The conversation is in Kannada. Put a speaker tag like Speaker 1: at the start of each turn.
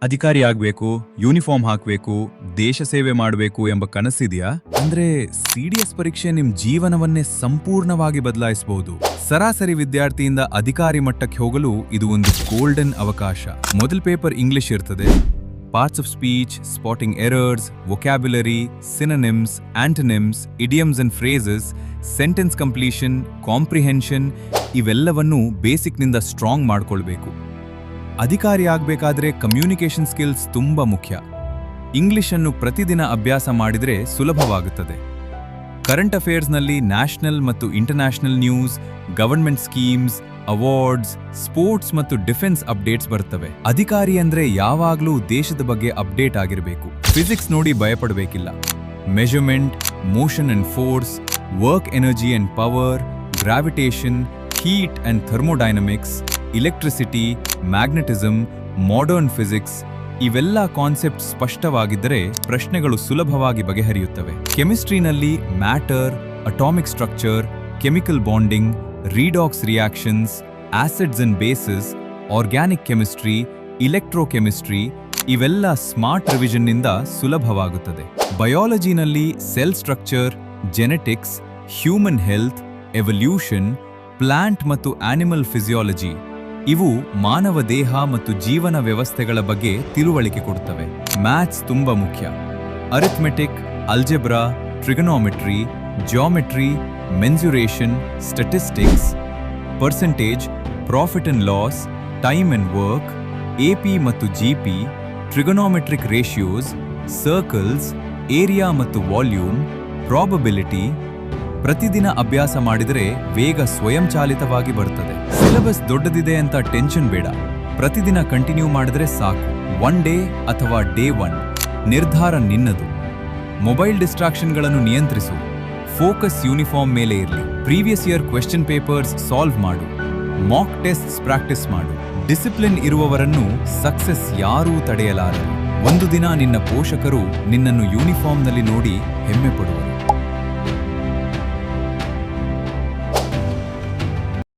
Speaker 1: ಅಧಿಕಾರಿ ಆಗ್ಬೇಕು, ಯೂನಿಫಾರ್ಮ್ ಹಾಕ್ಬೇಕು, ದೇಶ ಸೇವೆ ಮಾಡಬೇಕು ಎಂಬ ಕನಸಿದೆಯಾ? ಅಂದ್ರೆ ಸಿಡಿಎಸ್ ಪರೀಕ್ಷೆ ನಿಮ್ ಜೀವನವನ್ನೇ ಸಂಪೂರ್ಣವಾಗಿ ಬದಲಾಯಿಸಬಹುದು. ಸರಾಸರಿ ವಿದ್ಯಾರ್ಥಿಯಿಂದ ಅಧಿಕಾರಿ ಮಟ್ಟಕ್ಕೆ ಹೋಗಲು ಇದು ಒಂದು ಗೋಲ್ಡನ್ ಅವಕಾಶ. ಮೊದಲ ಪೇಪರ್ ಇಂಗ್ಲಿಷ್ ಇರ್ತದೆ. Parts of speech, spotting errors, vocabulary, synonyms, antonyms, idioms and phrases, sentence completion, comprehension ಇವೆಲ್ಲವನ್ನೂ ಬೇಸಿಕ್ನಿಂದ ಸ್ಟ್ರಾಂಗ್ ಮಾಡ್ಕೊಳ್ಬೇಕು. ಅಧಿಕಾರಿ ಆಗಬೇಕಾದ್ರೆ ಕಮ್ಯುನಿಕೇಷನ್ ಸ್ಕಿಲ್ಸ್ ತುಂಬಾ ಮುಖ್ಯ. ಇಂಗ್ಲಿಷನ್ನು ಪ್ರತಿದಿನ ಅಭ್ಯಾಸ ಮಾಡಿದರೆ ಸುಲಭವಾಗುತ್ತದೆ. ಕರೆಂಟ್ ಅಫೇರ್ಸ್ನಲ್ಲಿ ನ್ಯಾಷನಲ್ ಮತ್ತು international news, government schemes, awards, sports ಮತ್ತು ಡಿಫೆನ್ಸ್ ಅಪ್ಡೇಟ್ಸ್ ಬರ್ತವೆ. ಅಧಿಕಾರಿ ಅಂದ್ರೆ ಯಾವಾಗಲೂ ದೇಶದ ಬಗ್ಗೆ ಅಪ್ಡೇಟ್ ಆಗಿರಬೇಕು. ಫಿಸಿಕ್ಸ್ ನೋಡಿ ಭಯಪಡಬೇಕಿಲ್ಲ. Measurement, motion and force, work energy and power, gravitation, heat and thermodynamics, electricity, magnetism, modern physics ಇವೆಲ್ಲ ಕಾನ್ಸೆಪ್ಟ್ ಸ್ಪಷ್ಟವಾಗಿದ್ದರೆ ಪ್ರಶ್ನೆಗಳು ಸುಲಭವಾಗಿ ಬಗೆಹರಿಯುತ್ತವೆ. ಕೆಮಿಸ್ಟ್ರಿನಲ್ಲಿ matter, atomic structure, chemical bonding, redox reactions, acids and bases, organic chemistry, electrochemistry ಇವೆಲ್ಲ ಸ್ಮಾರ್ಟ್ ರಿವಿಷನ್ನಿಂದ ಸುಲಭವಾಗುತ್ತದೆ. ಬಯಾಲಜಿನಲ್ಲಿ cell structure, genetics, human health, evolution, plant ಮತ್ತು ಆನಿಮಲ್ ಫಿಸಿಯಾಲಜಿ ಇವು ಮಾನವ ದೇಹ ಮತ್ತು ಜೀವನ ವ್ಯವಸ್ಥೆಗಳ ಬಗ್ಗೆ ತಿಳುವಳಿಕೆ ಕೊಡುತ್ತವೆ. ಮ್ಯಾಥ್ಸ್ ತುಂಬಾ ಮುಖ್ಯ. Arithmetic, algebra, trigonometry, geometry, mensuration, statistics, percentage, profit and loss, time and work, AP ಮತ್ತು GP, trigonometric ratios, circles, area ಮತ್ತು ವಾಲ್ಯೂಮ್, ಪ್ರಾಬಬಿಲಿಟಿ ಪ್ರತಿದಿನ ಅಭ್ಯಾಸ ಮಾಡಿದರೆ ವೇಗ ಸ್ವಯಂಚಾಲಿತವಾಗಿ ಬರುತ್ತದೆ. ಸಿಲೆಬಸ್ ದೊಡ್ಡದಿದೆ ಅಂತ ಟೆನ್ಷನ್ ಬೇಡ. ಪ್ರತಿದಿನ ಕಂಟಿನ್ಯೂ ಮಾಡಿದ್ರೆ ಸಾಕು. ಒನ್ ಡೇ ಅಥವಾ ಡೇ 1 ನಿರ್ಧಾರ ನಿನ್ನದು. ಮೊಬೈಲ್ ಡಿಸ್ಟ್ರಾಕ್ಷನ್ಗಳನ್ನು ನಿಯಂತ್ರಿಸು. ಫೋಕಸ್ ಯೂನಿಫಾರ್ಮ್ ಮೇಲೆ ಇರಲಿ. Previous year question papers solve ಮಾಡು. ಮಾಕ್ ಟೆಸ್ಟ್ಸ್ ಪ್ರಾಕ್ಟೀಸ್ ಮಾಡು. ಡಿಸಿಪ್ಲಿನ್ ಇರುವವರನ್ನು ಸಕ್ಸಸ್ ಯಾರೂ ತಡೆಯಲಾರರು. ಒಂದು ದಿನ ನಿನ್ನ ಪೋಷಕರು ನಿನ್ನನ್ನು ಯೂನಿಫಾರ್ಮ್ನಲ್ಲಿ ನೋಡಿ ಹೆಮ್ಮೆ ಪಡುವರು.